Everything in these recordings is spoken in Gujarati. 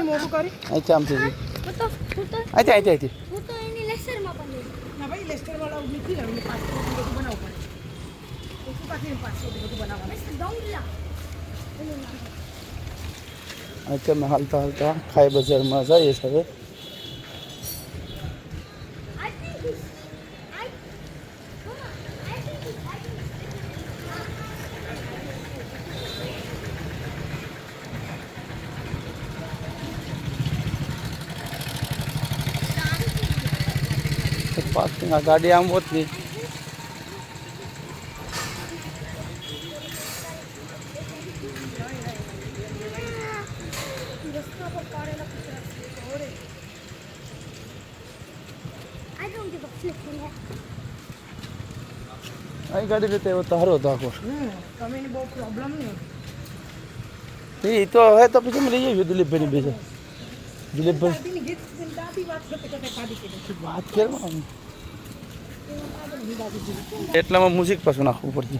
મોટું કરી अच्छा आम थी अच्छा अच्छा अच्छा હું તો એની લેસરમાં પણ ના ભાઈ લેસ્ટર વાળા નથી લાવીને 500 બધું બનાવવું પડે તો પાછી 500 બધું બનાવવાનું ડોંગલા अच्छा मैं हालता हालता खाए बाजार में जाइए सब पार्किंग आ गाड़ी आम बहुत नहीं રસ્તા પર કાઢેલા કચરા ઓરે I don't give a flip आई गाड़ी रहते वो तारो था को તમે ને બહુ પ્રોબ્લેમ નહીં ये तो है तो पीछे में रही दिलीप भाई ने भेजा दिलीप भाई દાદીની ગીત દાદી વાત કરતે કરતે કાઢી કે बात कर એટલામાં મ્યુઝિક પાછું નાખવું પડશે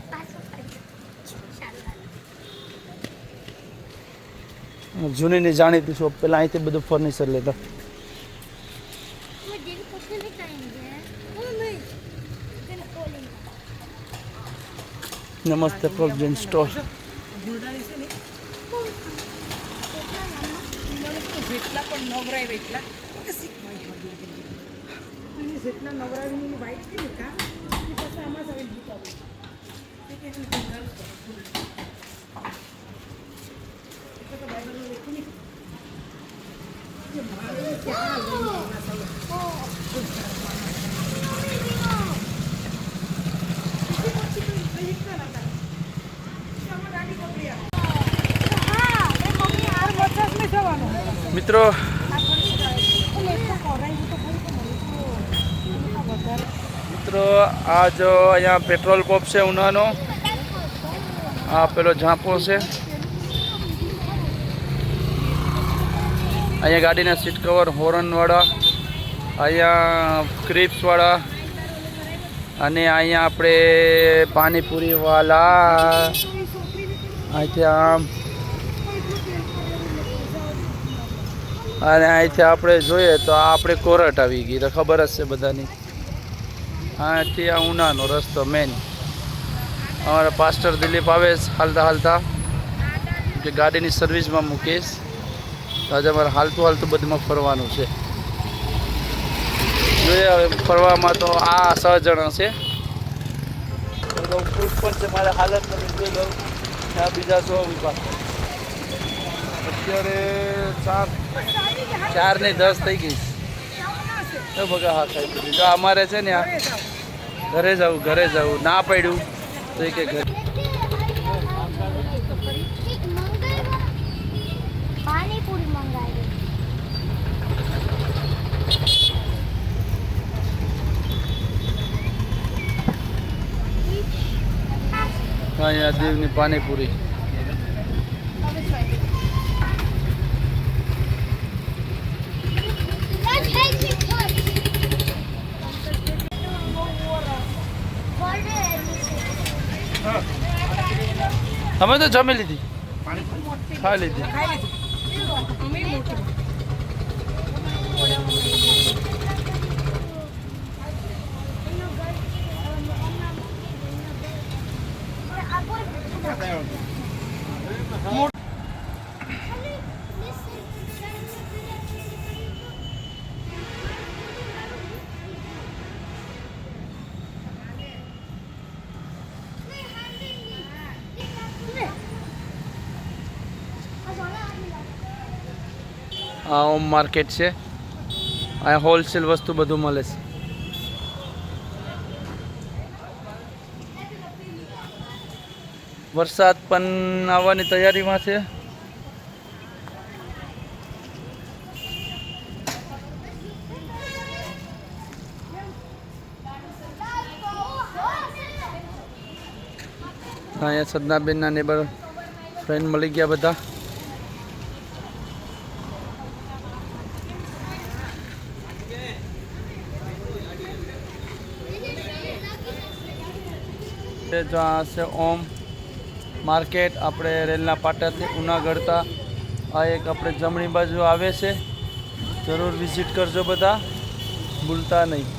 જૂનીની જાણીતી શોપ પહેલાં અહીંથી બધું ફર્નિચર લેતા નમસ્તે પ્રોવિઝન સ્ટોર ગુરડાની છે ને જેટલા પણ નવરાય એટલા જેટલા નવરાવીની વાઈટ છે ને કા એ પછી આમાં જ આવી દીધું મિત્રો મિત્રો આ જો અહીંયા પેટ્રોલ પંપ છે ઉનાનો આ પેલો ઝાંપો છે અહીંયા ગાડીના સીટ કવર હોર્નવાળા અહીંયા ક્રિપ્સવાળા અને અહીંયા આપણે પાણીપુરીવાળા અહીંથી આમ અને અહીંથી આપણે જોઈએ તો આ આપણે કોરટ આવી ગઈ તો ખબર જ છે બધાની અહીંથી આ ઉનાનો રસ્તો મેન અમારા પાસ્ટર દિલીપ આવે હાલતા હાલતા કે ગાડીની સર્વિસમાં મૂકીશ તો આજે અમારે હાલતું હાલતું બધુંમાં ફરવાનું છે જોઈએ હવે ફરવામાં તો આ 6 જણા છે પણ છે મારે હાલત નથી જોઈ લઉં આ બીજા 100 વિભાગ અત્યારે 4 ને 10 થઈ ગઈ તો બગા હા ખાઈ દીધી તો અમારે છે ને આ ઘરે જવું ના પડ્યું તો એ કે ઘરે પાણીપુરી મંગાવી અહીંયા દેવની પાણીપુરી અમે તો જમી લીધી ખાઈ લીધી આ ઓમ માર્કેટ છે અહીંયા હોલસેલ વસ્તુ બધું મળે છે વરસાદ પણ આવવાની તૈયારીમાં છે અહીંયા સદનાબેનના નેબર ફ્રેન્ડ મળી ગયા બધા जो आ से ओम मार्केट अपने रेलना पाटाथी उना गढ़ता આ એક આપણે જમણી બાજુ આવે છે, જરૂર વિઝિટ કરજો બધા, ભૂલતા નહીં.